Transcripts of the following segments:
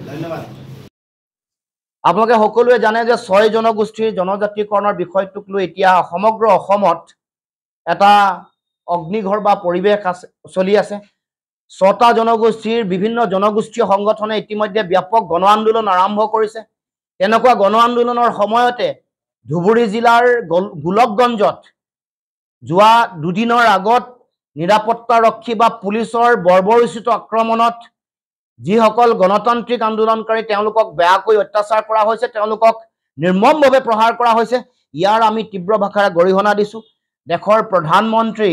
ধন্যবাদ। আপোনালোকে সকলোৱে জানে যে ৬ জনগোষ্ঠীৰ জনজাতিকৰণৰ বিষয়টোক লৈ এতিয়া সমগ্ৰ অসমত এটা অগ্নিঘৰ বা পৰিৱেশ আছে চলি আছে। ৬টা জনগোষ্ঠীৰ বিভিন্ন জনগোষ্ঠীয় সংগঠনে ইতিমধ্যে ব্যাপক গণ আন্দোলন আৰম্ভ কৰিছে। তেনেকুৱা গণ আন্দোলনৰ সময়তে ধুবুৰী জিলাৰ গোলকগঞ্জত যোৱা দুদিনৰ আগত নিৰাপত্তাৰক্ষী বা পুলিচৰ বৰ্বৰোচিত আক্ৰমণত যিসকল গণতান্ত্ৰিক আন্দোলনকাৰী তেওঁলোকক বেয়াকৈ অত্যাচাৰ কৰা হৈছে, তেওঁলোকক নিৰ্মমভাৱে প্ৰহাৰ কৰা হৈছে। ইয়াৰ আমি তীব্ৰ ভাষাৰে গৰিহণা দিছোঁ। দেশৰ প্ৰধানমন্ত্ৰী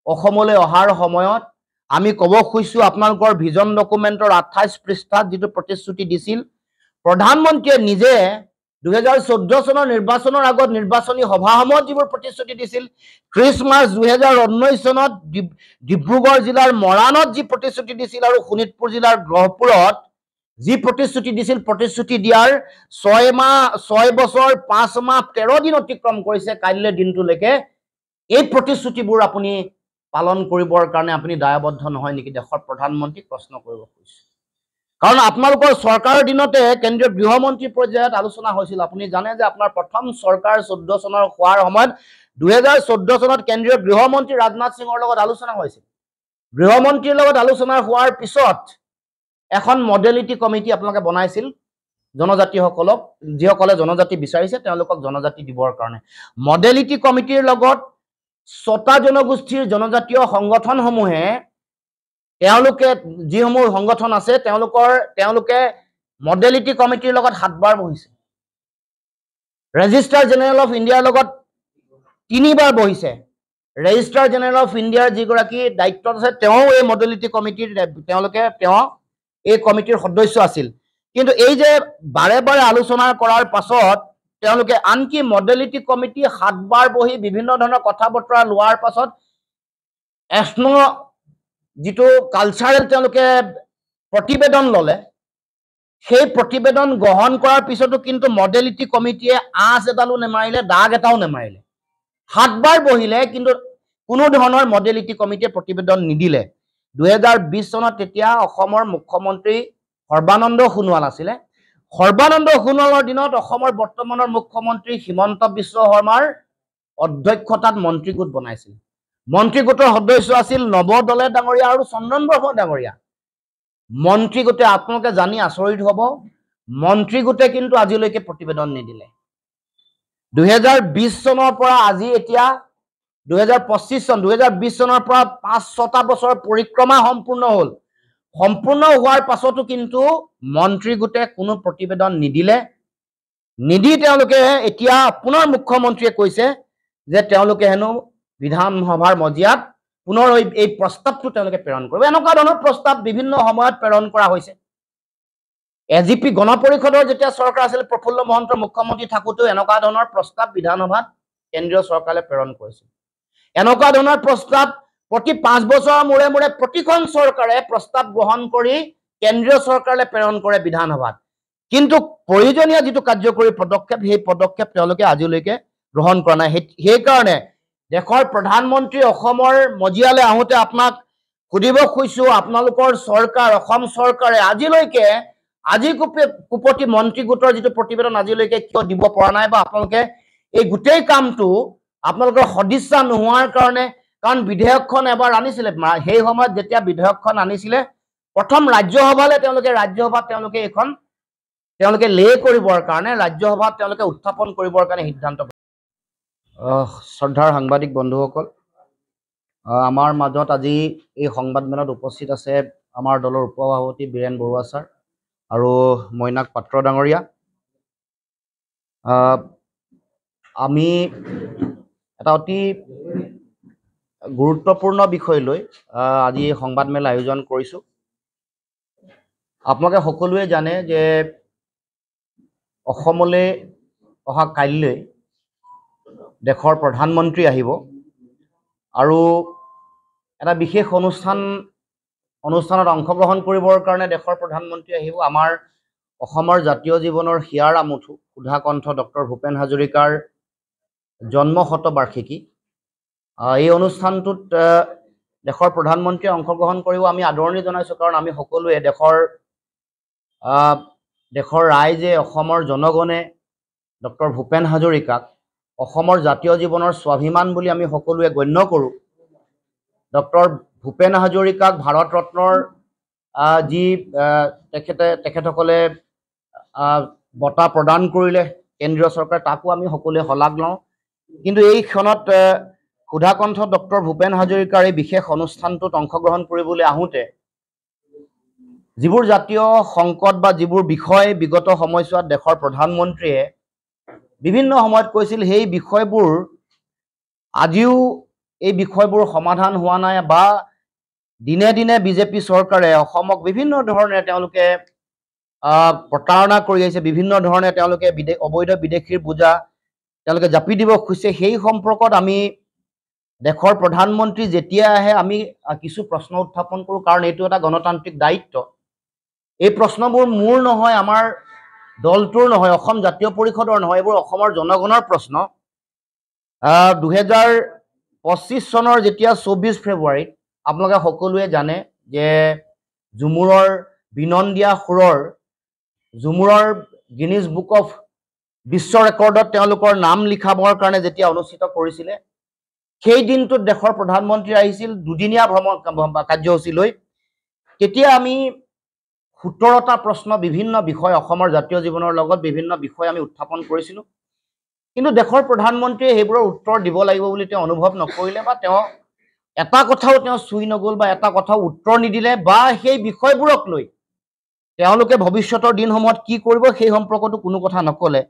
অসমলৈ অহাৰ সময়ত আমি ক'ব খুজিছোঁ আপোনালোকৰ ভিজন ডকুমেণ্টৰ ২৮ পৃষ্ঠাত যিটো প্ৰতিশ্ৰুতি দিছিল, প্ৰধানমন্ত্ৰীয়ে নিজে ২০১৪ চনৰ নিৰ্বাচনৰ আগত নিৰ্বাচনী সভাসমূহত যিবোৰ প্ৰতিশ্ৰুতি দিছিল, ৩০ মাৰ্চ ২০১৯ চনত ডিব্ৰুগড় জিলাৰ মৰাণত যি প্ৰতিশ্ৰুতি দিছিল আৰু শোণিতপুৰ জিলাৰ গহপুৰত যি প্ৰতিশ্ৰুতি দিছিল, প্ৰতিশ্ৰুতি দিয়াৰ ৬ বছৰ ৫ মাহ ১৩ দিন অতিক্ৰম কৰিছে। কাইলৈ দিনটোলৈকে এই প্ৰতিশ্ৰুতিবোৰ আপুনি পালন কৰিবৰ কাৰণে আপুনি দায়বদ্ধ নহয় নেকি? দেশৰ প্ৰধানমন্ত্ৰীক প্ৰশ্ন কৰিব খুজিছোঁ। কাৰণ আপোনালোকৰ চৰকাৰৰ দিনতে কেন্দ্ৰীয় গৃহমন্ত্ৰী পৰ্যায়ত আলোচনা হৈছিল। আপুনি জানে যে আপোনাৰ প্ৰথম চৰকাৰ ১৪ চনৰ হোৱাৰ সময়ত ২০১৪ চনত কেন্দ্ৰীয় গৃহমন্ত্ৰী ৰাজনাথ সিঙৰ লগত আলোচনা হৈছিল। গৃহমন্ত্ৰীৰ লগত আলোচনা হোৱাৰ পিছত এখন মডেলিটি কমিটি আপোনালোকে বনাইছিল জনজাতিসকলক, যিসকলে জনজাতি বিচাৰিছে তেওঁলোকক জনজাতি দিবৰ কাৰণে। মডেলিটি কমিটিৰ লগত ৬টা জনগোষ্ঠীৰ জনজাতীয় সংগঠনসমূহে তেওঁলোকে যিসমূহ সংগঠন আছে তেওঁলোকে মডেলিটি কমিটিৰ লগত ৭ বাৰ বহিছে। ৰেজিষ্ট্ৰাৰ জেনেৰেল অফ ইণ্ডিয়াৰ লগত ৩ বাৰ বহিছে। ৰেজিষ্ট্ৰাৰ জেনেৰেল অফ ইণ্ডিয়াৰ যিগৰাকী দায়িত্বত আছে তেওঁ এই মডেলিটি কমিটিৰ তেওঁ এই কমিটিৰ সদস্য আছিল। কিন্তু এই যে বাৰে বাৰে আলোচনা কৰাৰ পাছত তেওঁলোকে আনকি মডেলিটি কমিটি ৭ বাৰ বহি বিভিন্ন ধৰণৰ কথা বতৰা লোৱাৰ পাছত যিটো কালচাৰেল তেওঁলোকে প্ৰতিবেদন ল'লে, সেই প্ৰতিবেদন গ্ৰহণ কৰাৰ পিছতো কিন্তু মডেলিটি কমিটিয়ে আঁচ এডালো নেমাৰিলে, দাগ এটাও নেমাৰিলে। ৭ বাৰ বহিলে কিন্তু কোনো ধৰণৰ মডেলিটি কমিটিয়ে প্ৰতিবেদন নিদিলে। ২০২০ চনত তেতিয়া অসমৰ মুখ্যমন্ত্ৰী সৰ্বানন্দ সোণোৱাল আছিলে। সৰ্বানন্দ সোণোৱালৰ দিনত অসমৰ বৰ্তমানৰ মুখ্যমন্ত্ৰী হিমন্ত বিশ্ব শৰ্মাৰ অধ্যক্ষতাত মন্ত্ৰীগোট বনাইছিল। মন্ত্ৰীগোটৰ সদস্য আছিল নৱ দলে ডাঙৰীয়া আৰু চন্দন ব্ৰহ্ম ডাঙৰীয়া। মন্ত্ৰীগোটে আপোনালোকে জানি আচৰিত হ'ব, মন্ত্ৰীগোটে কিন্তু আজিলৈকে প্ৰতিবেদন নিদিলে। ২০২০ চনৰ পৰা আজি এতিয়া ২০২৫ চন, ২০২০ চনৰ পৰা ৫-৬টা বছৰ পৰিক্ৰমা সম্পূৰ্ণ হ'ল। সম্পূৰ্ণ হোৱাৰ পাছতো কিন্তু মন্ত্ৰীগোটে কোনো প্ৰতিবেদন নিদিলে। নিদি তেওঁলোকে এতিয়া পুনৰ মুখ্যমন্ত্ৰীয়ে কৈছে যে তেওঁলোকে হেনো বিধানসভাৰ মজিয়াত পুনৰ এই প্ৰস্তাৱটো তেওঁলোকে প্ৰেৰণ কৰিব। এনেকুৱা ধৰণৰ প্ৰস্তাৱ বিভিন্ন সময়ত প্ৰেৰণ কৰা হৈছে। এজিপি গণ পৰিষদৰ যেতিয়া চৰকাৰ আছিল, প্ৰফুল্ল মহন্ত মুখ্যমন্ত্ৰী থাকোঁতেও এনেকুৱা ধৰণৰ প্ৰস্তাৱ বিধানসভাত কেন্দ্ৰীয় চৰকাৰে প্ৰেৰণ কৰিছিল। এনেকুৱা ধৰণৰ প্ৰস্তাৱ প্ৰতি ৫ বছৰৰ মূৰে মূৰে প্ৰতিখন চৰকাৰে প্ৰস্তাৱ গ্ৰহণ কৰি কেন্দ্ৰীয় চৰকাৰলৈ প্ৰেৰণ কৰে বিধানসভাত। কিন্তু প্ৰয়োজনীয় যিটো কাৰ্যকৰী পদক্ষেপ, সেই পদক্ষেপ তেওঁলোকে আজিলৈকে গ্ৰহণ কৰা নাই। সেইকাৰণে দেশৰ প্ৰধানমন্ত্ৰী অসমৰ মজিয়ালৈ আহোঁতে আপোনাক সুধিব খুজিছোঁ, আপোনালোকৰ চৰকাৰ, অসম চৰকাৰে আজিলৈকে কোপতি মন্ত্ৰীগোটৰ যিটো প্ৰতিবেদন আজিলৈকে কিয় দিব পৰা নাই, বা আপোনালোকে এই গোটেই কামটো আপোনালোকৰ সদিচ্ছা নোহোৱাৰ কাৰণে? কাৰণ বিধেয়কখন এবাৰ আনিছিলে, সেই সময়ত যেতিয়া বিধেয়কখন আনিছিলে প্ৰথম ৰাজ্যসভালৈ ৰাজ্যসভাত তেওঁলোকে লে কৰিবৰ কাৰণে, ৰাজ্যসভাত তেওঁলোকে উত্থাপন কৰিবৰ কাৰণে সিদ্ধান্ত। শ্ৰদ্ধাৰ সাংবাদিক বন্ধুসকল, আমাৰ মাজত আজি এই সংবাদমেলত উপস্থিত আছে আমাৰ দলৰ উপসভাপতি বীৰেন বৰুৱা ছাৰ আৰু মৈনাক পাত্ৰ ডাঙৰীয়া। আমি এটা অতি গুৰুত্বপূৰ্ণ বিষয় লৈ আজি এই সংবাদমেল আয়োজন কৰিছোঁ। আপোনালোকে সকলোৱে জানে যে অসমলৈ অহা কাইলৈ দেশৰ প্ৰধানমন্ত্ৰী আহিব আৰু এটা বিশেষ অনুষ্ঠানত অংশগ্ৰহণ কৰিবৰ কাৰণে দেশৰ প্ৰধানমন্ত্ৰী আহিব। আমাৰ অসমৰ জাতীয় জীৱনৰ হিয়াৰ আমঠু সুধাকণ্ঠ ডক্টৰ ভূপেন হাজৰিকাৰ জন্ম শতবাৰ্ষিকী। এই অনুষ্ঠানটোত দেশৰ প্ৰধানমন্ত্ৰীয়ে অংশগ্ৰহণ কৰিব আমি আদৰণি জনাইছোঁ, কাৰণ আমি সকলোৱে দেশৰ ৰাইজে, অসমৰ জনগণে ডক্টৰ ভূপেন হাজৰিকাক অসমৰ জাতীয় জীৱনৰ স্বাভিমান বুলি আমি সকলোৱে গণ্য কৰোঁ। ডক্টৰ ভূপেন হাজৰিকাক ভাৰত ৰত্নৰ যি তেখেতসকলে বঁটা প্ৰদান কৰিলে কেন্দ্ৰীয় চৰকাৰে, তাকো আমি সকলোৱে শলাগ লওঁ। কিন্তু এই ক্ষণত সুধাকণ্ঠ ডক্টৰ ভূপেন হাজৰিকাৰ এই বিশেষ অনুষ্ঠানটোত অংশগ্ৰহণ কৰিবলৈ আহোঁতে যিবোৰ জাতীয় সংকট বা যিবোৰ বিষয় বিগত সময়ছোৱাত দেশৰ প্ৰধানমন্ত্ৰীয়ে বিভিন্ন সময়ত কৈছিল, সেই বিষয়বোৰ আজিও এই বিষয়বোৰ সমাধান হোৱা নাই, বা দিনে দিনে বিজেপি চৰকাৰে অসমক বিভিন্ন ধৰণে তেওঁলোকে প্ৰতাৰণা কৰি আহিছে, বিভিন্ন ধৰণে তেওঁলোকে অবৈধ বিদেশীৰ বোজা তেওঁলোকে জাপি দিব খুজিছে। সেই সম্পৰ্কত আমি দেশৰ প্ৰধানমন্ত্ৰী যেতিয়া আহে আমি কিছু প্ৰশ্ন উত্থাপন কৰোঁ, কাৰণ এইটো এটা গণতান্ত্ৰিক দায়িত্ব। এই প্ৰশ্নবোৰ মোৰ নহয়, আমাৰ দলটোৰ নহয়, অসম জাতীয় পৰিষদৰ নহয়, এইবোৰ অসমৰ জনগণৰ প্ৰশ্ন। 2025 চনৰ যেতিয়া 24 ফেব্ৰুৱাৰীত আপোনালোকে সকলোৱে জানে যে ঝুমুৰৰ বিনন্দিয়া সুৰৰ ঝুমুৰৰ গিনিজ বুক অফ বিশ্ব ৰেকৰ্ডত তেওঁলোকৰ নাম লিখাবৰ কাৰণে যেতিয়া অনুষ্ঠিত কৰিছিলে, সেই দিনটোত দেশৰ প্ৰধানমন্ত্ৰী আহিছিল দুদিনীয়া ভ্ৰমণ কাৰ্যসূচী লৈ। তেতিয়া আমি 17টা প্ৰশ্ন, বিভিন্ন বিষয়, অসমৰ জাতীয় জীৱনৰ লগত বিভিন্ন বিষয় আমি উত্থাপন কৰিছিলোঁ। কিন্তু দেশৰ প্ৰধানমন্ত্ৰীয়ে সেইবোৰৰ উত্তৰ দিব লাগিব বুলি তেওঁ অনুভৱ নকৰিলে, বা তেওঁ এটা কথাও তেওঁ চুই নগ'ল, বা এটা কথাও উত্তৰ নিদিলে, বা সেই বিষয়বোৰক লৈ তেওঁলোকে ভৱিষ্যতৰ দিনসমূহত কি কৰিব সেই সম্পৰ্কতো কোনো কথা নক'লে।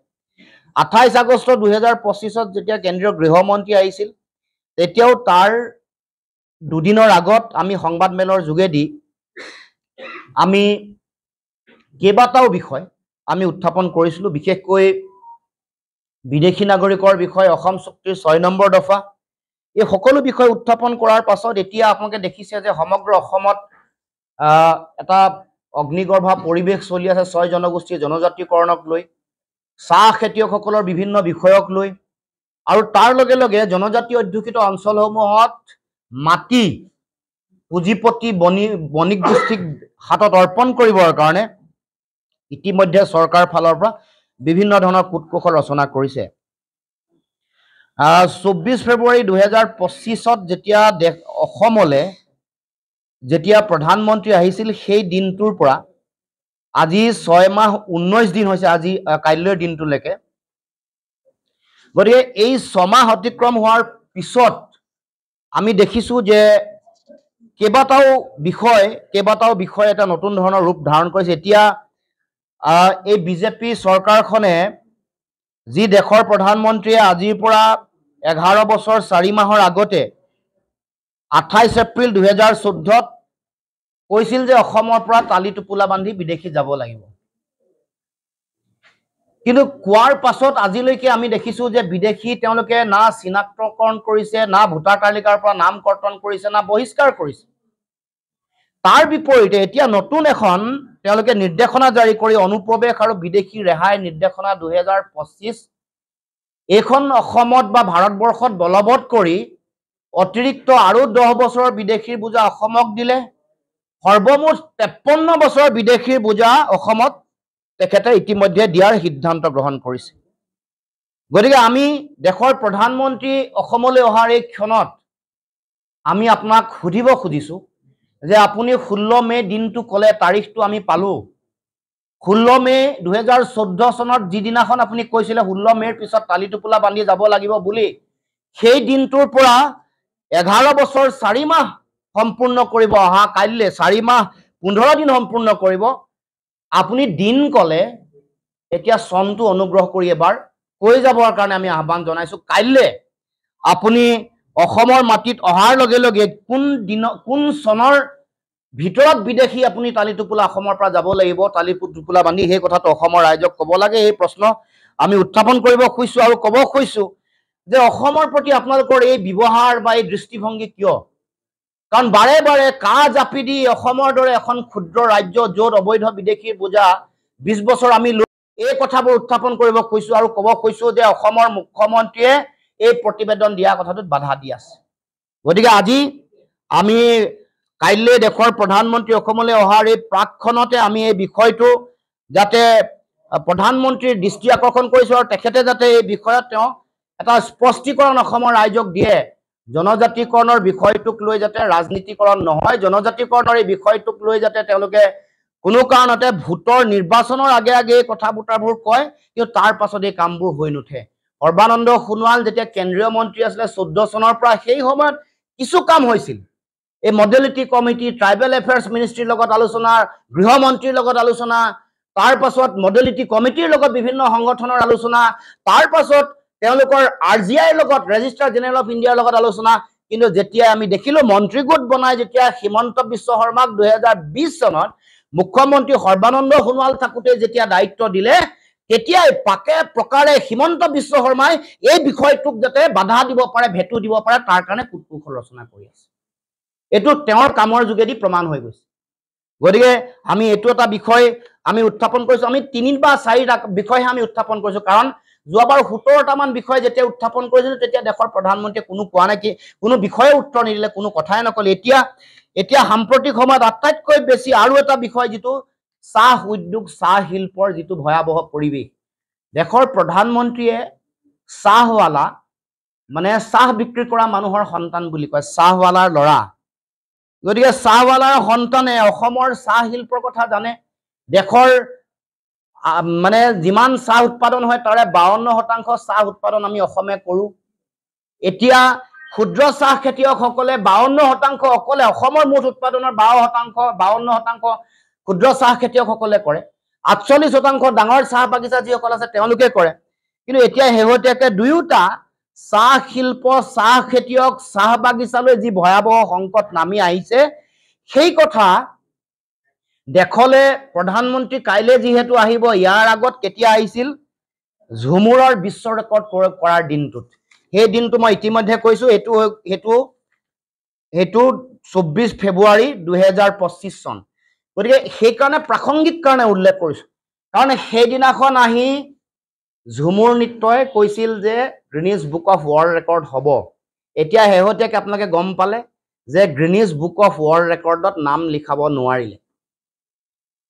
28 আগষ্ট 2025ত যেতিয়া কেন্দ্ৰীয় গৃহমন্ত্ৰী আহিছিল, তেতিয়াও তাৰ দুদিনৰ আগত আমি সংবাদমেলৰ যোগেদি আমি কেইবাটাও বিষয় আমি উত্থাপন কৰিছিলোঁ, বিশেষকৈ বিদেশী নাগৰিকৰ বিষয়, অসম চুক্তিৰ 6 নম্বৰ দফা, এই সকলো বিষয় উত্থাপন কৰাৰ পাছত এতিয়া আপোনালোকে দেখিছে যে সমগ্ৰ অসমত এটা অগ্নিগৰ্ভা পৰিৱেশ চলি আছে 6 জনগোষ্ঠীৰ জনজাতিকৰণক লৈ, চাহ খেতিয়কসকলৰ বিভিন্ন বিষয়ক লৈ, আৰু তাৰ লগে লগে জনজাতি অধ্যুষিত অঞ্চলসমূহত মাটি পুঁজিপতি বণিক গোষ্ঠীক হাতত অৰ্পণ কৰিবৰ কাৰণে ইতিমধ্যে চৰকাৰ ফালৰ পৰা বিভিন্ন ধৰণৰ কূটকৌশল ৰচনা কৰিছে। 24 ফেব্ৰুৱাৰী 2025ত যেতিয়া অসমলৈ যেতিয়া প্ৰধানমন্ত্ৰী আহিছিল, সেই দিনটোৰ পৰা আজি 6 মাহ 19 দিন হৈছে, আজি কাইলৈৰ দিনটোলৈকে। গতিকে এই 6 মাহ অতিক্ৰম হোৱাৰ পিছত আমি দেখিছোঁ যে কেইবাটাও বিষয় এটা নতুন ধৰণৰ ৰূপ ধাৰণ কৰিছে। এতিয়া এই বিজেপি চৰকাৰখনে যি দেশৰ প্ৰধানমন্ত্ৰীয়ে আজিৰ পৰা 11 বছৰ 4 মাহৰ আগতে 28 এপ্ৰিল 2014ত কৈছিল যে অসমৰ পৰা তালি টোপোলা বান্ধি বিদেশী যাব লাগিব, কিন্তু কোৱাৰ পাছত আজিলৈকে আমি দেখিছোঁ যে বিদেশী তেওঁলোকে না চিনাক্তকৰণ কৰিছে, না ভোটাৰ তালিকাৰ পৰা নাম কৰ্তন কৰিছে, না বহিষ্কাৰ কৰিছে। তাৰ বিপৰীতে এতিয়া নতুন এখন তেওঁলোকে নিৰ্দেশনা জাৰি কৰি অনুপ্ৰৱেশ আৰু বিদেশী ৰেহাই নিৰ্দেশনা 2025 এইখন অসমত বা ভাৰতবৰ্ষত বলবৎ কৰি অতিৰিক্ত আৰু 10 বছৰৰ বিদেশীৰ বোজা অসমক দিলে, সৰ্বমুঠ 53 বছৰৰ বিদেশীৰ বোজা অসমত তেখেতে ইতিমধ্যে দিয়াৰ সিদ্ধান্ত গ্ৰহণ কৰিছে। গতিকে আমি দেশৰ প্ৰধানমন্ত্ৰী অসমলৈ অহাৰ এই ক্ষণত আমি আপোনাক সুধিব খুজিছোঁ যে আপুনি 16 মে দিনটো ক'লে, তাৰিখটো আমি পালোঁ। 16 মে 2014 চনত যিদিনাখন আপুনি কৈছিলে 16 মেৰ পিছত তালি টোপোলা বান্ধি যাব লাগিব বুলি, সেই দিনটোৰ পৰা 11 বছৰ 4 মাহ সম্পূৰ্ণ কৰিব, অহা কাইলৈ 4 মাহ 15 দিন সম্পূৰ্ণ কৰিব। আপুনি দিন ক'লে, এতিয়া চনটো অনুগ্ৰহ কৰি এবাৰ কৈ যাবৰ কাৰণে আমি আহ্বান জনাইছোঁ। কাইলৈ আপুনি অসমৰ মাটিত অহাৰ লগে লগে কোন চনৰ ভিতৰত বিদেশী আপুনি তালি টোপোলা অসমৰ পৰা যাব লাগিব, তালি টোপোলা বান্ধি, সেই কথাটো অসমৰ ৰাইজক ক'ব লাগে। এই প্ৰশ্ন আমি উত্থাপন কৰিব খুজিছোঁ আৰু ক'ব খুজিছোঁ যে অসমৰ প্ৰতি আপোনালোকৰ এই ব্যৱহাৰ বা এই দৃষ্টিভংগী কিয়? কাৰণ বাৰে বাৰে কাহ জাপি দি অসমৰ দৰে এখন ক্ষুদ্ৰ ৰাজ্য, য'ত অবৈধ বিদেশীৰ বোজা 20 বছৰ আমি এই কথাবোৰ উত্থাপন কৰিব খুজিছোঁ আৰু ক'ব খুজিছোঁ যে অসমৰ মুখ্যমন্ত্ৰীয়ে এই প্ৰতিবেদন দিয়া কথাটোত বাধা দি আছে। গতিকে আজি আমি কাইলৈ দেশৰ প্ৰধানমন্ত্ৰী অসমলৈ অহাৰ এই প্ৰাকখনতে আমি এই বিষয়টো যাতে প্ৰধানমন্ত্ৰীৰ দৃষ্টি আকৰ্ষণ কৰিছো আৰু তেখেতে যাতে এই বিষয়ত তেওঁ এটা স্পষ্টীকৰণ অসমৰ ৰাইজক দিয়ে জনজাতিকৰণৰ বিষয়টোক লৈ যাতে ৰাজনীতিকৰণ নহয় জনজাতিকৰণৰ এই বিষয়টোক লৈ যাতে তেওঁলোকে কোনো কাৰণতে ভোটৰ নিৰ্বাচনৰ আগে আগে এই কথা বতৰাবোৰ কয় কিন্তু তাৰ পাছত এই কামবোৰ হৈ নুঠে সৰ্বানন্দ সোণোৱাল যেতিয়া কেন্দ্ৰীয় মন্ত্ৰী আছিলে 14 চনৰ পৰা সেই সময়ত কিছু কাম হৈছিল এই মডেলিটি কমিটি ট্ৰাইবেল এফেয়াৰ্ছ মিনিষ্ট্ৰীৰ লগত আলোচনা গৃহমন্ত্ৰীৰ লগত আলোচনা তাৰ পাছত মডেলিটি কমিটিৰ লগত বিভিন্ন সংগঠনৰ আলোচনা তাৰ পাছত তেওঁলোকৰ আৰজিআইৰ লগত ৰেজিষ্ট্ৰাৰ জেনেৰেল অফ ইণ্ডিয়াৰ লগত আলোচনা কিন্তু যেতিয়া আমি দেখিলো মন্ত্ৰী গোট বনাই যেতিয়া হিমন্ত বিশ্ব শৰ্মাক 2020 চনত মুখ্যমন্ত্ৰী সৰ্বানন্দ সোণোৱাল থাকোতে যেতিয়া দায়িত্ব দিলে তেতিয়াই পাকে প্ৰকাৰে হিমন্ত বিশ্ব শৰ্মাই এই বিষয়টোক যাতে বাধা দিব পাৰে ভেটো দিব পাৰে তাৰ কাৰণে কুটকুশল ৰচনা কৰি আছে এটো তেওঁৰ কামৰ যোগেদি প্ৰমাণ হৈ গৈছে গতিকে আমি এটো এটা বিষয় আমি উত্থাপন কৰিছো আমি 3 বা 4টা বিষয় আমি উত্থাপন কৰিছো কাৰণ যোৱাবাৰ 17টা মান বিষয় যেতিয়া উত্থাপন কৰিছিল তেতিয়া দেশৰ প্ৰধানমন্ত্ৰীয়ে কোনো কোৱা নাই কি কোনো বিষয়ে উত্তৰ নিদিলে কোনো কথাই নকলে এতিয়া সাম্প্ৰতিক সময়ত আটাইতকৈ বেছি আৰু এটা বিষয় যেটো চাহ উদ্যোগ চাহ শিল্পৰ যেটো ভয়াবহ পৰিৱেশ দেশৰ প্ৰধানমন্ত্ৰীয়ে চাহৱালা মানে চাহ বিক্ৰী কৰা মানুহৰ সন্তান বুলি কয় চাহৱালাৰ লৰা গতিকে চাহৱালাৰ সন্তানে অসমৰ চাহ শিল্পৰ কথা জানে দেশৰ মানে যিমান চাহ উৎপাদন হয় তাৰে 52% চাহ উৎপাদন আমি অসমে কৰো এতিয়া ক্ষুদ্ৰ চাহ খেতিয়কসকলে 52% অকলে অসমৰ মুঠ উৎপাদনৰ 52% ক্ষুদ্ৰ চাহ খেতিয়কসকলে কৰে 48% ডাঙৰ চাহ বাগিচা যিসকল আছে তেওঁলোকে কৰে কিন্তু এতিয়া হেহতিয়াকে দুয়োটা চাহ শিল্প চাহ খেতিয়ক চাহ বাগিচালৈ যি ভয়াবহ সংকট নামি আহিছে সেই কথা দেখলে প্ৰধানমন্ত্ৰী কাইলে যিহেতু আহিব ইয়াৰ আগত কেতিয়া আহিছিল ঝুমুৰৰ বিশ্ব ৰেকৰ্ড কৰাৰ দিনটোত সেই দিনটো মই ইতিমধ্যে কৈছো হেতু 24 ফেব্ৰুৱাৰী 2025 চন গতিকে সেই কাৰণে প্ৰাসংগিক কাৰণে উল্লেখ কৰিছো কাৰণ সেই দিনাখন আহি ঝুমুৰ নৃত্যই কৈছিল যে Guinness book of world record হ'ব এতিয়া হেহতিয়াকে আপোনালোকে গম পালে যে গ্ৰিনিজ বুক অফ ৱৰ্ল্ড ৰেকৰ্ডত নাম লিখাব নোৱাৰিলে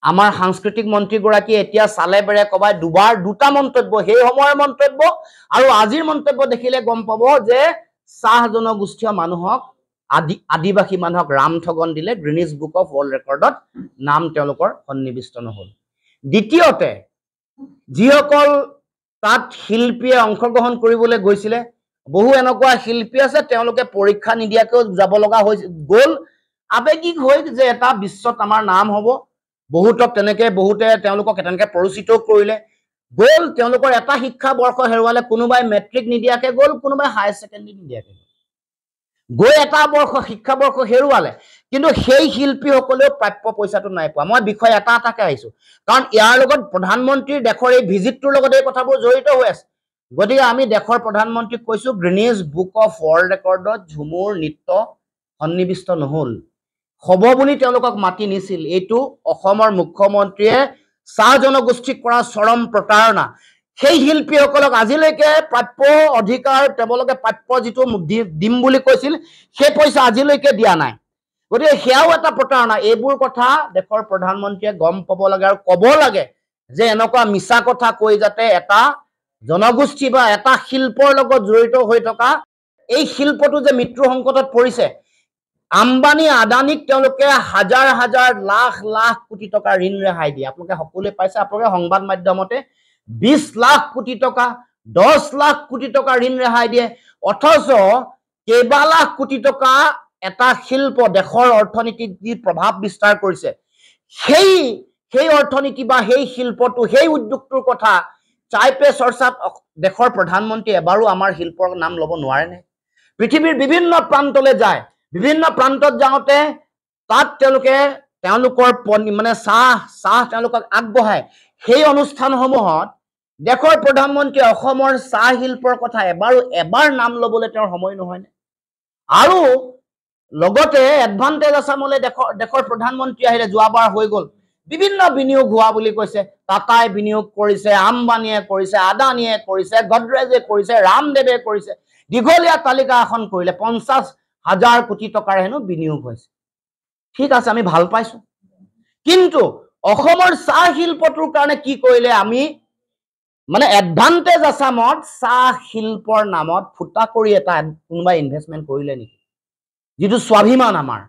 আমাৰ সাংস্কৃতিক মন্ত্ৰী গৰাকী এতিয়া চালে বেৰে কবাই দুটা মন্তব্য সেই সময়ৰ মন্তব্য আৰু আজিৰ মন্তব্য দেখিলে গম পাব যে চাহ জনগোষ্ঠীয় মানুহক আদিবাসী মানুহক ৰাম ঠগন দিলে গ্ৰিনিজ বুক অফ ৱৰ্ল্ড ৰেকৰ্ডত নাম তেওঁলোকৰ সন্নিবিষ্ট নহল দ্বিতীয়তে যিসকল তাত শিল্পীয়ে অংশগ্ৰহণ কৰিবলৈ গৈছিলে বহু এনেকুৱা শিল্পী আছে তেওঁলোকে পৰীক্ষা নিদিয়াকৈ যাব লগা হৈছিল গ'ল আবেগিক হৈ যে এটা বিশ্বত আমাৰ নাম হ'ব বহুতক তেনেকে বহুতে তেওঁলোকক তেনেকে পৰিচিত কৰিলে গ'ল তেওঁলোকৰ এটা শিক্ষা বৰ্ষ হেৰুৱালে কোনোবাই মেট্ৰিক নিদিয়াকে গ'ল কোনোবাই হাই সেকেন্ডাৰী নিদিয়াকে গৈ এটা বৰ্ষ শিক্ষা বৰ্ষ হেৰুৱালে কিন্তু সেই শিল্পীসকলেও প্ৰাপ্য পইচাটো নাই পোৱা মই বিষয় এটাকে আহিছো কাৰণ ইয়াৰ লগত প্ৰধানমন্ত্ৰীৰ দেশৰ এই ভিজিটটোৰ লগত এই কথাবোৰ জড়িত হৈ আছে গতিকে আমি দেশৰ প্ৰধানমন্ত্ৰীক কৈছো গ্ৰিনিজ বুক অফ ৱৰ্ল্ড ৰেকৰ্ডত ঝুমুৰ নৃত্য সন্নিবিষ্ট নহল হ'ব বুলি তেওঁলোকক মাতি নিছিল এইটো অসমৰ মুখ্যমন্ত্ৰীয়ে চাহ জনগোষ্ঠীক কৰা চৰম প্ৰতাৰণা সেই শিল্পীসকলক আজিলৈকে প্ৰাপ্য অধিকাৰ তেওঁলোকে প্ৰাপ্য যিটো দিম বুলি কৈছিল সেই পইচা আজিলৈকে দিয়া নাই গতিকে সেয়াও এটা প্ৰতাৰণা এইবোৰ কথা দেশৰ প্ৰধানমন্ত্ৰীয়ে গম পাব লাগে আৰু ক'ব লাগে যে এনেকুৱা মিছা কথা কৈ যাতে এটা জনগোষ্ঠী বা এটা শিল্পৰ লগত জড়িত হৈ থকা এই শিল্পটো যে মৃত্যু সংকটত পৰিছে আম্বানী আদানীক তেওঁলোকে হাজাৰ হাজাৰ লাখ লাখ কোটি টকা ঋণ ৰেহাই দিয়ে আপোনালোকে সকলোৱে পাইছে আপোনালোকে সংবাদ মাধ্যমতে 20 লাখ কোটি টকা 10 লাখ কোটি টকা ঋণ ৰেহাই দিয়ে অথচ কেইবা লাখ কোটি টকা এটা শিল্প দেশৰ অৰ্থনীতিত যি প্ৰভাৱ বিস্তাৰ কৰিছে সেই অৰ্থনীতি বা সেই শিল্পটো সেই উদ্যোগটোৰ কথা চাইপে চৰ্চাত দেশৰ প্ৰধানমন্ত্ৰী এবাৰো আমাৰ শিল্পৰ নাম ল'ব নোৱাৰে নে পৃথিৱীৰ বিভিন্ন প্ৰান্তলৈ যায় বিভিন্ন প্ৰান্তত যাওঁতে তাত তেওঁলোকৰ মানে চাহ তেওঁলোকক আগবঢ়ায় সেই অনুষ্ঠানসমূহত দেশৰ প্ৰধানমন্ত্ৰী অসমৰ চাহ শিল্পৰ কথা এবাৰ নাম ল'বলৈ তেওঁৰ সময় নহয় নে আৰু লগতে এডভান্টেজ আছামলৈ দেশৰ প্ৰধানমন্ত্ৰী আহিলে যোৱাবাৰ হৈ গ'ল বিভিন্ন বিনিয়োগ হোৱা বুলি কৈছে টাটাই বিনিয়োগ কৰিছে আম্বানীয়ে কৰিছে আদানীয়ে কৰিছে গডৰেজে কৰিছে ৰামদেৱে কৰিছে দীঘলীয়া তালিকা এখন কৰিলে হাজাৰ কোটি টকাৰ হেনো বিনিয়োগ হৈছে ঠিক আছে আমি ভাল পাইছো কিন্তু অসমৰ চাহ শিল্পটোৰ কাৰণে কি কৰিলে আমি মানে এডভান্টেজ আসামত চাহ শিল্পৰ নামত ফুটা কৰি এটা কোনোবা ইনভেষ্টমেন্ট কৰিলে নেকি যেটো স্বাভিমান আমাৰ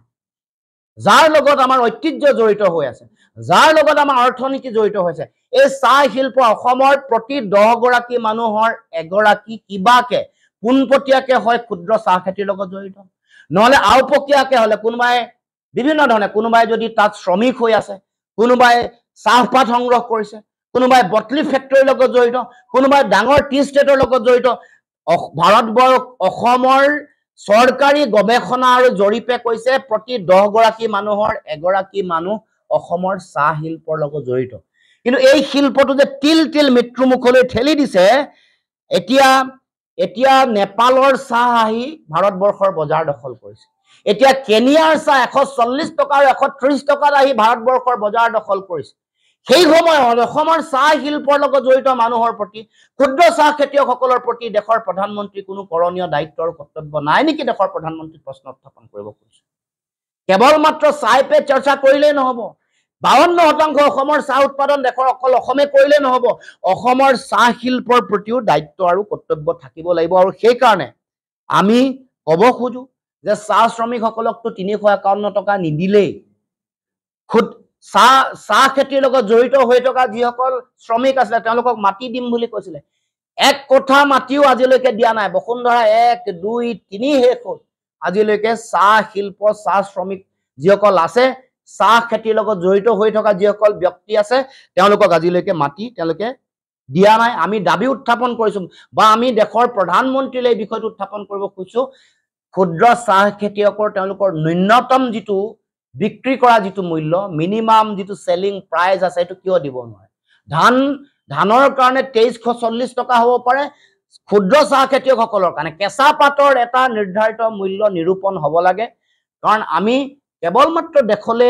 যাৰ লগত আমাৰ ঐতিহ্য জড়িত হৈ আছে যাৰ লগত আমাৰ অৰ্থনীতি জড়িত হৈছে এই চাহ শিল্প অসমৰ প্ৰতি 10 গৰাকী মানুহৰ এগৰাকী কিবাকে পোনপটীয়াকে হয় ক্ষুদ্ৰ চাহ খেতিৰ লগত জড়িত নহলে আওপকীয়াকে হলে কোনোবাই বিভিন্ন ধৰণে কোনোবাই যদি তাত শ্ৰমিক হৈ আছে কোনোবাই চাহপাত সংগ্ৰহ কৰিছে কোনোবাই বটলি ফেক্টৰীৰ লগত জড়িত কোনোবাই ডাঙৰ টি ষ্টেটৰ লগত জড়িত ভাৰতবৰ্ষ অসমৰ চৰকাৰী গৱেষণা আৰু জৰীপে কৈছে প্ৰতি 10 গৰাকী মানুহৰ এগৰাকী মানুহ অসমৰ চাহ শিল্পৰ লগত জড়িত কিন্তু এই শিল্পটো যে তিল তিল মৃত্যুমুখলৈ ঠেলি দিছে এতিয়া নেপালৰ চাহ আহি ভাৰতবৰ্ষৰ বজাৰ দখল কৰিছে এতিয়া কেনিয়াৰ চাহ 140 টকা আৰু 130 টকাত আহি ভাৰতবৰ্ষৰ বজাৰ দখল কৰিছে সেই সময়ত অসমৰ চাহ শিল্পৰ লগত জড়িত মানুহৰ প্ৰতি ক্ষুদ্ৰ চাহ খেতিয়কসকলৰ প্ৰতি দেশৰ প্ৰধানমন্ত্ৰী কোনো কৰণীয় দায়িত্ব আৰু কৰ্তব্য নাই নেকি দেশৰ প্ৰধানমন্ত্ৰী প্ৰশ্ন উত্থাপন কৰিব খুজিছে কেৱল মাত্ৰ চাহ পে চৰ্চা কৰিলেই নহব 52% অসমৰ চাহ উৎপাদন দেশৰ অকল অসমে কৰিলে নহব অসমৰ চাহ শিল্পৰ প্ৰতিও দায়িত্ব আৰু কৰ্তব্য থাকিব লাগিব আৰু সেই কাৰণে আমি কব খুজো যে চাহ শ্ৰমিকসকলকটো 351 টকা নিদিলেই খুদ চাহ খেতিৰ লগত জড়িত হৈ থকা যিসকল শ্ৰমিক আছে তেওঁলোকক মাটি দিম বুলি কৈছিলে এক কোঠা মাটিও আজিলৈকে দিয়া নাই বসুন্ধৰা 1 2 3 শেষ হ'ল আজিলৈকে চাহ শিল্প চাহ শ্ৰমিক যিসকল আছে চাহ খেতিৰ লগত জড়িত হৈ থকা যিসকল ব্যক্তি আছে তেওঁলোকক আজিলৈকে মাটি তেওঁলোকে দিয়া নাই আমি দাবী উত্থাপন কৰিছো বা আমি দেশৰ প্ৰধানমন্ত্ৰীলৈ এই বিষয়টো উত্থাপন কৰিব খুজিছো ক্ষুদ্ৰ চাহ খেতিয়কৰ তেওঁলোকৰ ন্যূনতম যিটো বিক্ৰী কৰা যিটো মূল্য মিনিমাম যিটো সেলিং প্ৰাইস আছে এটো কিয় দিব নোৱাৰে ধানৰ কাৰণে 2340 টকা হ'ব পাৰে ক্ষুদ্ৰ চাহ খেতিয়কসকলৰ কাৰণে কেঁচা পাতৰ এটা নিৰ্ধাৰিত মূল্য নিৰূপণ হ'ব লাগে কাৰণ আমি কেৱল মাত্ৰ দেখলে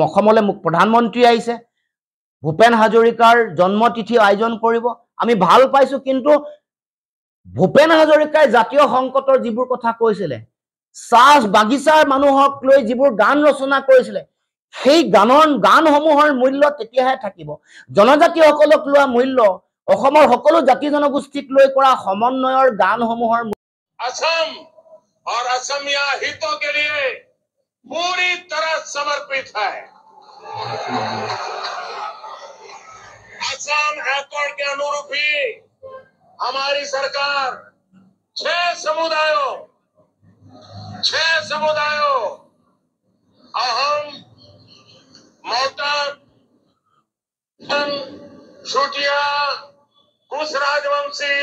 অসমলৈ প্ৰধানমন্ত্ৰী আহিছে ভূপেন হাজৰিকাৰ জন্মতিথি আয়োজন কৰিব আমি ভাল পাইছো কিন্তু ভূপেন হাজৰিকাই জাতীয় সংকটৰ যিবোৰ কথা কৈছিলে চাহ বাগিচাৰ মানুহক লৈ যিবোৰ গান ৰচনা কৰিছিলে সেই গানসমূহৰ মূল্য তেতিয়াহে থাকিব জনজাতিসকলক লোৱা মূল্য অসমৰ সকলো জাতি জনগোষ্ঠীক লৈ কৰা সমন্বয়ৰ গানসমূহৰ असम और असमिया हितों के लिए पूरी तरह समर्पित है असम एकॉर्ड के अनुरूप ही हमारी सरकार 6 समुदायों अहम मोटक छुटिया कुश राजवंशी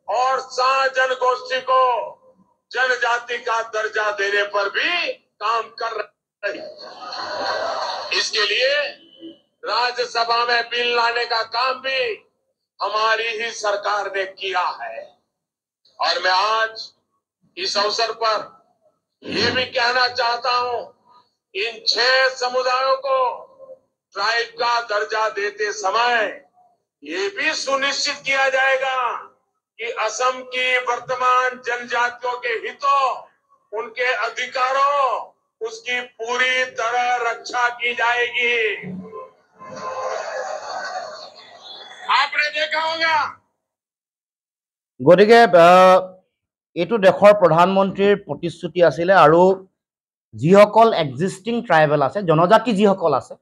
और शाह जनगोष्ठी को जनजाति का दर्जा देने पर भी काम कर रही है इसके लिए राज्यसभा में बिल लाने का काम भी हमारी ही सरकार ने किया है और मैं आज इस अवसर पर ये भी कहना चाहता हूं इन 6 समुदायों को ट्राइब का दर्जा देते समय ये भी सुनिश्चित किया जाएगा कि असम की वर्तमान जनजातियों के हितों उनके अधिकारों उसकी पूरी तरह रक्षा की जाएगी आपने देखा होगा গতিকে এইটো দেশৰ প্ৰধানমন্ত্ৰীৰ প্ৰতিশ্ৰুতি আছিল আৰু যিসকল এক্সিস্টিং ট্ৰাইবেল আছে জনজাতি যিসকল আছে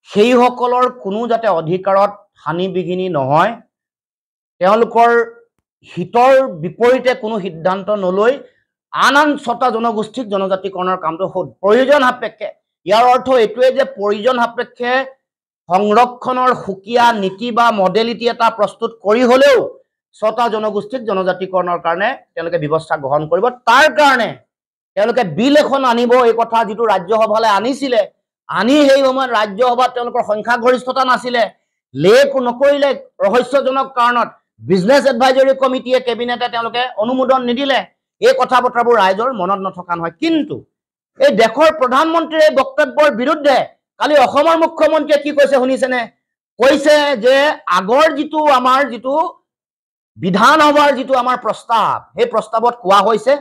সেইসকলৰ কোনো যাতে অধিকাৰত হানি বিঘিনি নহয় তেওঁলোকৰ হিতৰ বিপৰীতে কোনো সিদ্ধান্ত নলৈ আন 6টা জনগোষ্ঠীক জনজাতিকৰণৰ কামটো প্ৰয়োজন সাপেক্ষে ইয়াৰ অৰ্থ এটোৱে যে প্ৰয়োজন সাপেক্ষে সংৰক্ষণৰ সুকিয়া নীতি বা মডেলিটি এটা প্ৰস্তুত কৰি হলেও 6টা জনগোষ্ঠীক জনজাতিকৰণৰ কাৰণে তেওঁলোকে ব্যৱস্থা গ্ৰহণ কৰিব তাৰ কাৰণে তেওঁলোকে বিল এখন আনিব এই কথা যেটো ৰাজ্যসভালৈ আনিছিলে আনি সেই সময়ত ৰাজ্যসভাত তেওঁলোকৰ সংখ্যা গৰিষ্ঠতা নাছিলে লেক নকৰিলে ৰহস্যজনক কাৰণত বিজনেছ এডভাইজৰী কমিটিয়ে কেবিনেটে তেওঁলোকে অনুমোদন নিদিলে এই কথা বতৰাবোৰ ৰাইজৰ মনত নথকা নহয় কিন্তু এই দেশৰ প্ৰধানমন্ত্ৰীৰ বক্তব্যৰ বিৰুদ্ধে কালি অসমৰ মুখ্যমন্ত্ৰীয়ে কি কৈছে শুনিছেনে কৈছে যে আগৰ যিটো আমাৰ যিটো বিধানসভাৰ যিটো আমাৰ প্ৰস্তাৱ সেই প্ৰস্তাৱত কোৱা হৈছে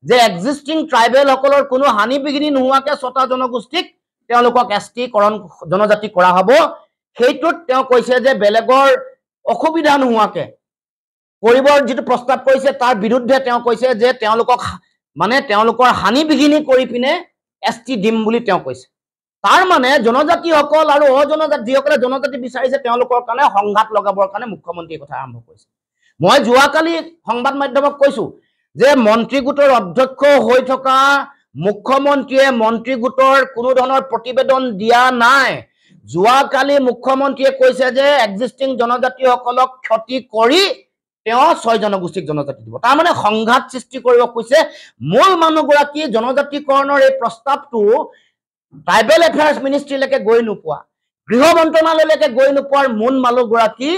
যে এক্সিষ্টিং ট্ৰাইবেলসকলৰ কোনো হানি বিঘিনি নোহোৱাকৈ 6টা জনগোষ্ঠীক তেওঁলোকক এছটিকৰণ জনজাতি কৰা হ'ব। সেইটোত তেওঁ কৈছে যে বেলেগৰ অসুবিধা নোহোৱাকৈ কৰিবৰ যিটো প্ৰস্তাৱ কৰিছে তাৰ বিৰুদ্ধে তেওঁ কৈছে যে তেওঁলোকক মানে তেওঁলোকৰ হানি বিঘিনি কৰি পিনে এছটি দিম বুলি তেওঁ কৈছে। তাৰ মানে জনজাতিসকল আৰু অজনজাতি যিসকলে জনজাতি বিচাৰিছে তেওঁলোকৰ কাৰণে সংঘাত লগাবৰ কাৰণে মুখ্যমন্ত্ৰীয়ে কথা আৰম্ভ কৰিছে। মই যোৱাকালি সংবাদ মাধ্যমক কৈছো যে মন্ত্ৰী গোটৰ অধ্যক্ষ হৈ থকা মুখ্যমন্ত্ৰীয়ে মন্ত্ৰী গোটৰ কোনো ধৰণৰ প্ৰতিবেদন দিয়া নাই। যোৱাকালি মুখ্যমন্ত্ৰীয়ে কৈছে যে এক্সিষ্টিং জনজাতিসকলক ক্ষতি কৰি তেওঁ 6 জনগোষ্ঠীক জনজাতি দিব। তাৰ মানে সংঘাত সৃষ্টি কৰিব কৈছে। মূল মানুহগৰাকী জনজাতিকৰণৰ এই প্ৰস্তাৱটো ট্ৰাইবেল এফেয়াৰ্ছ মিনিষ্ট্ৰীলৈকে গৈ নোপোৱা, গৃহ মন্ত্ৰণালয়লৈকে গৈ নোপোৱাৰ মূল মানুহগৰাকী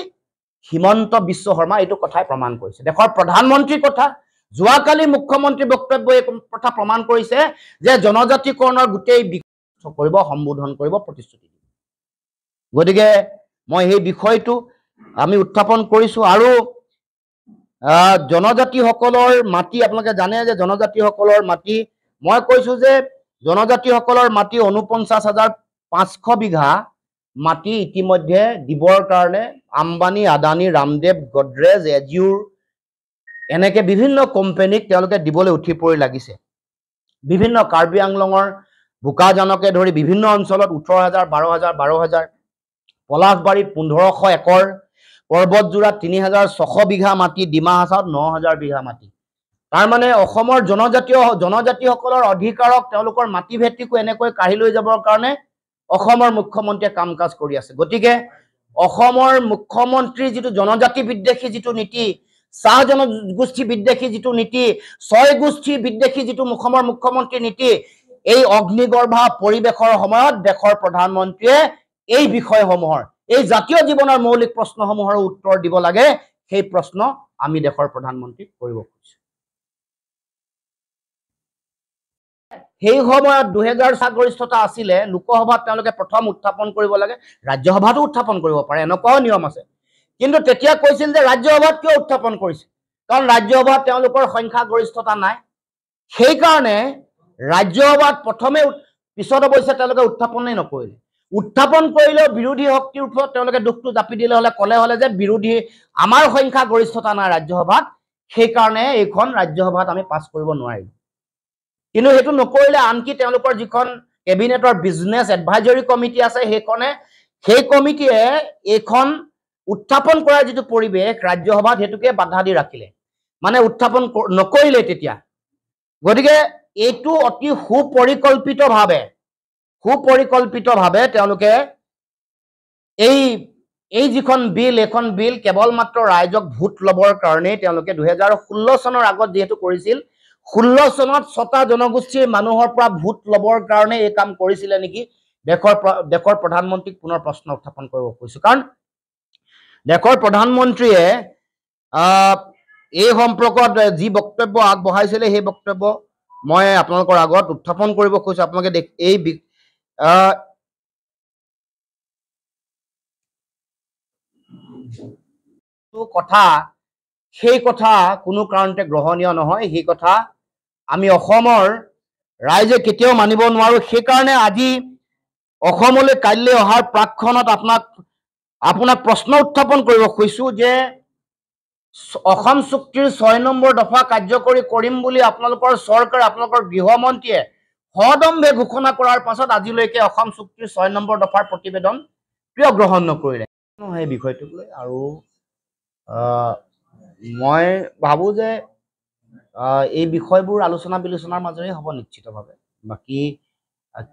হিমন্ত বিশ্ব শৰ্মা এইটো কথাই প্ৰমাণ কৰিছে। দেশৰ প্ৰধানমন্ত্ৰীৰ কথা যোৱাকালি মুখ্যমন্ত্ৰীৰ বক্তব্যই এই কথা প্ৰমাণ কৰিছে যে জনজাতিকৰণৰ গোটেই বিষয় কৰিব, সম্বোধন কৰিব, প্ৰতিশ্ৰুতি দিব। গতিকে মই সেই বিষয়টো আমি উত্থাপন কৰিছো। আৰু জনজাতিসকলৰ মাটি আপোনালোকে জানে যে জনজাতিসকলৰ মাটি মই কৈছো যে জনজাতিসকলৰ মাটি ৪৯,৫০০ বিঘা মাটি ইতিমধ্যে দিবৰ কাৰণে আম্বানী, আদানী, ৰামদেৱ, গডৰেজ, এজিউৰ এনেকে বিভিন্ন কোম্পানীক তেওঁলোকে দিবলৈ উঠি পৰি লাগিছে। বিভিন্ন কাৰ্বি আংলঙৰ বোকাজানকে ধৰি বিভিন্ন অঞ্চলত ১৮,০০০, ১২,০০০, ১২,০০০, পলাশবাৰীত ১৫০০ একৰ, পৰ্বতজোৰাত ৩,৬০০ বিঘা মাটি, ডিমা হাছাওত ৯,০০০ বিঘা মাটি। তাৰ মানে অসমৰ জনজাতিসকলৰ অধিকাৰক তেওঁলোকৰ মাটি ভেটিকো এনেকৈ কাঢ়ি লৈ যাবৰ কাৰণে অসমৰ মুখ্যমন্ত্ৰীয়ে কাম কাজ কৰি আছে। গতিকে অসমৰ মুখ্যমন্ত্ৰীৰ যিটো জনজাতি বিদ্বেষী যিটো নীতি, চাহ জনগোষ্ঠী বিদ্বেষী যিটো নীতি, 6 গোষ্ঠী বিদ্বেষী যিটো অসমৰ মুখ্যমন্ত্ৰীৰ নীতি, এই অগ্নিগৰ্ভা পৰিৱেশৰ সময়ত দেশৰ প্ৰধানমন্ত্ৰীয়ে এই বিষয়সমূহৰ এই জাতীয় জীৱনৰ মৌলিক প্ৰশ্নসমূহৰ উত্তৰ দিব লাগে। সেই প্ৰশ্ন আমি দেশৰ প্ৰধানমন্ত্ৰীক কৰিব খুজিছো। সেই সময়ত ২০০০ সংখ্যাগৰিষ্ঠতা আছিলে, লোকসভাত তেওঁলোকে প্ৰথম উত্থাপন কৰিব লাগে, ৰাজ্যসভাতো উত্থাপন কৰিব পাৰে, এনেকুৱাও নিয়ম আছে। কিন্তু তেতিয়া কৈছিল যে ৰাজ্যসভাত কিয় উত্থাপন কৰিছে, কাৰণ ৰাজ্যসভাত তেওঁলোকৰ সংখ্যাগৰিষ্ঠতা নাই। সেইকাৰণে ৰাজ্যসভাত প্ৰথমে, পিছত অৱশ্যে তেওঁলোকে উত্থাপনেই নকৰিলে। উত্থাপন কৰিলেও বিৰোধী শক্তিৰ ওপৰত তেওঁলোকে দুখটো জাপি দিলে ক'লে হ'লে যে বিৰোধী আমাৰ সংখ্যাগৰিষ্ঠতা নাই ৰাজ্যসভাত, সেইকাৰণে এইখন ৰাজ্যসভাত আমি পাছ কৰিব নোৱাৰিম। কিন্তু সেইটো নকৰিলে। আনকি তেওঁলোকৰ যিখন কেবিনেটৰ বিজনেছ এডভাইজৰী কমিটি আছে সেই কমিটিয়ে এইখন উত্থাপন কৰাৰ যিটো পৰিৱেশ ৰাজ্যসভাত সেইটোকে বাধা দি ৰাখিলে, মানে উত্থাপন নকৰিলে তেতিয়া। গতিকে এইটো অতি সুপৰিকল্পিতভাৱে তেওঁলোকে এই যিখন বিল, এইখন বিল কেৱল মাত্ৰ ৰাইজক ভোট ল'বৰ কাৰণেই তেওঁলোকে ২০১৬ চনৰ আগত যিহেতু কৰিছিল, 16 চনত 6টা জনগোষ্ঠীৰ মানুহৰ পৰা ভোট ল'বৰ কাৰণে এই কাম কৰিছিলে নেকি, দেশৰ প্ৰধানমন্ত্ৰীক পুনৰ প্ৰশ্ন উত্থাপন কৰিব কৈছো। কাৰণ দেশৰ প্ৰধানমন্ত্ৰীয়ে এই সম্পৰ্কত যি বক্তব্য আগবঢ়াইছিলে সেই বক্তব্য মই আপোনালোকৰ আগত উত্থাপন কৰিব কৈছো। আপোনালোকে এই কথা সেই কথা কোনো কাৰণতে গ্ৰহণীয় নহয়। সেই কথা আমি অসমৰ ৰাইজে কেতিয়াও মানিব নোৱাৰো। সেইকাৰণে আজি অসমলৈ কাইলৈ অহাৰ প্ৰাকক্ষণত আপোনাক প্ৰশ্ন উত্থাপন কৰিব খুজিছো যে অসম চুক্তিৰ 6 নম্বৰ দফা কাৰ্যকৰী কৰিম বুলি আপোনালোকৰ চৰকাৰ, আপোনালোকৰ গৃহমন্ত্ৰীয়ে সদম্ভে ঘোষণা কৰাৰ পাছত আজিলৈকে অসম চুক্তিৰ 6 নম্বৰ দফাৰ প্ৰতিবেদন কিয় গ্ৰহণ নকৰিলে সেই বিষয়টোক লৈ। আৰু মই ভাবো যে এই বিষয়বোৰ আলোচনা বিলোচনাৰ মাজেৰে হ'ব নিশ্চিতভাৱে। বাকী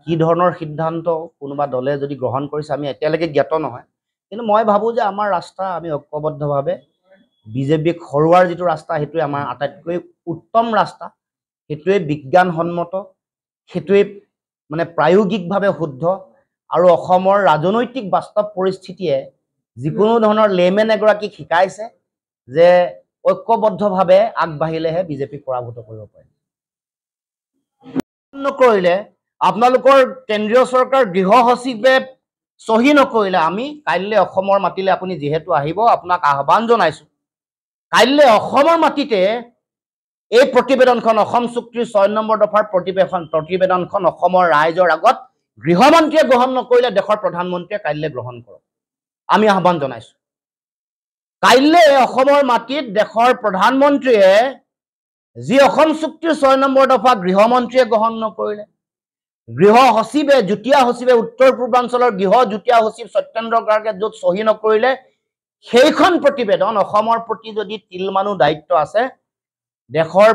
কি ধৰণৰ সিদ্ধান্ত কোনোবা দলে যদি গ্ৰহণ কৰিছে আমি এতিয়ালৈকে জ্ঞাত নহয়। কিন্তু মই ভাবো যে আমাৰ ৰাস্তা আমি ঐক্যবদ্ধভাৱে বিজেপিক হৰুৱাৰ যিটো ৰাস্তা সেইটোৱে আমাৰ আটাইতকৈ উত্তম ৰাস্তা, সেইটোৱে বিজ্ঞানসন্মত, সেইটোৱে মানে প্ৰায়োগিকভাৱে শুদ্ধ। আৰু অসমৰ ৰাজনৈতিক বাস্তৱ পৰিস্থিতিয়ে যিকোনো ধৰণৰ লেমেন এগৰাকীক শিকাইছে যে ঐক্যবদ্ধভাৱে আগবাঢ়িলেহে বিজেপিক পৰাভূত কৰিব পাৰে। নকৰিলে আপোনালোকৰ কেন্দ্ৰীয় চৰকাৰ গৃহ সচিবে চহী নকৰিলে আমি কাইলৈ অসমৰ মাটিলে আপুনি যিহেতু আহিব আপোনাক আহ্বান জনাইছো, কাইলৈ অসমৰ মাটিতে এই প্ৰতিবেদনখন অসম চুক্তিৰ 6 নম্বৰ দফাৰ প্ৰতিবেদনখন অসমৰ ৰাইজৰ আগত গৃহমন্ত্ৰীয়ে গ্ৰহণ নকৰিলে দেশৰ প্ৰধানমন্ত্ৰীয়ে কাইলৈ গ্ৰহণ কৰক। আমি আহ্বান জনাইছো। কাইলৈ অসমৰ মাটিত দেশৰ প্ৰধানমন্ত্ৰীয়ে যি অসম চুক্তিৰ 6 নম্বৰ দফা গৃহমন্ত্ৰীয়ে গ্ৰহণ নকৰিলে, গৃহ সচিবে যুটীয়া সচিবে উত্তৰ পূৰ্বাঞ্চলৰ গৃহ যুটীয়া সচিব সত্যেন্দ্ৰ গাৰ্গে য'ত চহী নকৰিলে, সেইখন প্ৰতিবেদন অসমৰ প্ৰতি যদি তিলমানো দায়িত্ব আছে, দেশৰ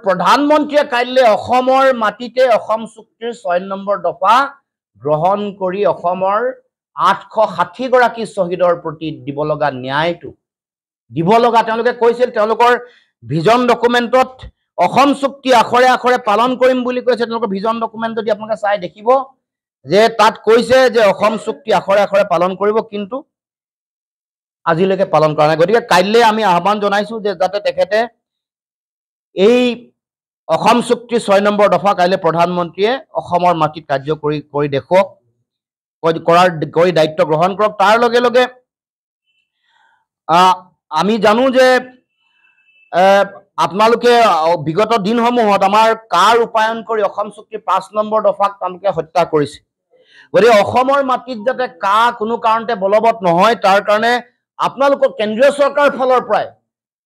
প্ৰধানমন্ত্ৰীয়ে কাইলৈ অসমৰ মাটিতে অসম চুক্তিৰ 6 নম্বৰ দফা গ্ৰহণ কৰি অসমৰ 860 গৰাকী শ্বহীদৰ প্ৰতি দিব লগা ন্যায়টো দিব লগা। তেওঁলোকে কৈছিল তেওঁলোকৰ ভিজন ডকুমেণ্টত অসম চুক্তি আখৰে আখৰে পালন কৰিম বুলি কৈছে। তেওঁলোকৰ ভিজন ডকুমেণ্ট যদি আপোনালোকে চাই দেখিব যে তাত কৈছে যে অসম চুক্তি আখৰে আখৰে পালন কৰিব, কিন্তু আজিলৈকে পালন কৰা নাই। গতিকে কাইলৈ আমি আহ্বান জনাইছো যে যাতে তেখেতে এই অসম চুক্তিৰ 6 নম্বৰ দফা কাইলৈ প্ৰধানমন্ত্ৰীয়ে অসমৰ মাটিত কাৰ্যকৰী কৰি দেখুৱাওক, কৰি দায়িত্ব গ্ৰহণ কৰক। তাৰ লগে লগে আমি জানো যে আপোনালোকে বিগত দিনসমূহত আমাৰ কাৰ ৰূপায়ণ কৰি অসম চুক্তিৰ 5 নম্বৰ দফাক তেওঁলোকে হত্যা কৰিছে। গতিকে অসমৰ মাটিত যাতে কোনো কাৰণতে বলবৎ নহয়, তাৰ কাৰণে আপোনালোকৰ কেন্দ্ৰীয় চৰকাৰৰ ফালৰ পৰাই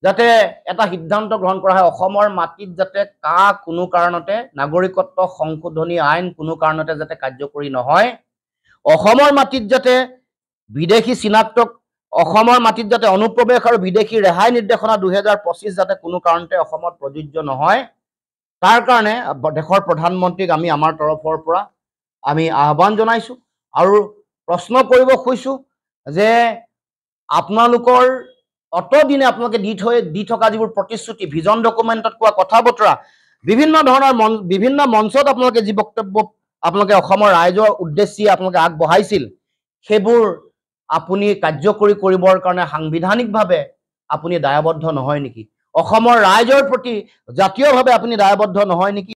যাতে এটা সিদ্ধান্ত গ্ৰহণ কৰা হয়, অসমৰ মাটিত যাতে কোনো কাৰণতে নাগৰিকত্ব সংশোধনী আইন কোনো কাৰণতে যাতে কাৰ্যকৰী নহয়, অসমৰ মাটিত যাতে বিদেশী চিনাক্তক অসমৰ মাটিত যাতে অনুপ্ৰৱেশ আৰু বিদেশী ৰেহাই নিৰ্দেশনা 2025 যাতে কোনো কাৰণতে অসমত প্ৰযোজ্য নহয়, তাৰ কাৰণে দেশৰ প্ৰধানমন্ত্ৰীক আমি আমাৰ তৰফৰ পৰা আমি আহ্বান জনাইছো আৰু প্ৰশ্ন কৰিব খুজিছো যে আপোনালোকৰ অতদিনে আপোনালোকে দি থকা যিবোৰ প্ৰতিশ্ৰুতি, ভিজন ডকুমেণ্টত কোৱা কথা বতৰা, বিভিন্ন মঞ্চত আপোনালোকে যি বক্তব্য আপোনালোকে অসমৰ ৰাইজৰ উদ্দেশ্যে আপোনালোকে আগবঢ়াইছিল, সেইবোৰ আপুনি কাৰ্যকৰী কৰিবৰ কাৰণে সাংবিধানিকভাৱে আপুনি দায়বদ্ধ নহয় নেকি? অসমৰ ৰাইজৰ প্ৰতি জাতীয়ভাৱে আপুনি দায়বদ্ধ নহয় নেকি?